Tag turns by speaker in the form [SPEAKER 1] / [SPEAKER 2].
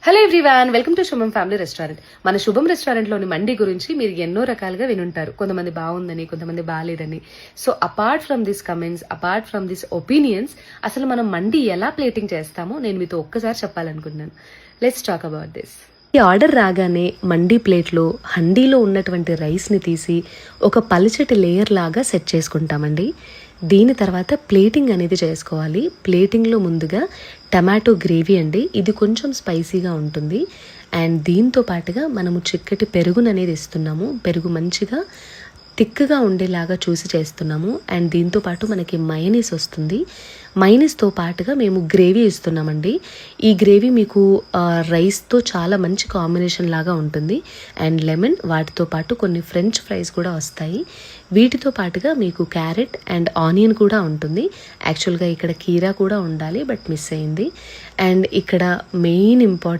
[SPEAKER 1] Hello everyone, welcome to శుభం family restaurant. మన శుభం రెస్టారెంట్లోని మండి గురించి మీరు ఎన్నో రకాలుగా వినుంటారు. కొంతమంది బాగుందని, కొంతమంది బాగాలేదని. So apart from this comments, apart from this opinions, అసలు మనం మండి ఎలా ప్లేటింగ్ చేస్తామో నేను మీతో ఒక్కసారి చెప్పాలనుకుంటున్నాను. Let's talk about this. ఈ ఆర్డర్ రాగానే మండీ ప్లేట్లో హండీలో ఉన్నటువంటి రైస్ని తీసి ఒక పలుచటి లేయర్ లాగా సెట్ చేసుకుంటామండి. దీని తర్వాత ప్లేటింగ్ అనేది చేసుకోవాలి. ప్లేటింగ్లో ముందుగా టమాటో గ్రేవీ అండి, ఇది కొంచెం స్పైసీగా ఉంటుంది. అండ్ దీంతో పాటుగా మనము చిక్కటి పెరుగును అనేది ఇస్తున్నాము. పెరుగు మంచిగా థిక్గా ఉండేలాగా చూసి చేస్తున్నాము. అండ్ దీంతో పాటు మనకి మయోనీస్ వస్తుంది. మయోనీస్తో పాటుగా మేము గ్రేవీ ఇస్తున్నామండి. ఈ గ్రేవీ మీకు రైస్తో చాలా మంచి కాంబినేషన్ లాగా ఉంటుంది. అండ్ లెమన్, వాటితో పాటు కొన్ని ఫ్రెంచ్ ఫ్రైస్ కూడా వస్తాయి. వీటితో పాటుగా మీకు క్యారెట్ అండ్ ఆనియన్ కూడా ఉంటుంది. యాక్చువల్గా ఇక్కడ కీరా కూడా ఉండాలి, బట్ మిస్ అయింది. అండ్ ఇక్కడ మెయిన్ ఇంపార్టెంట్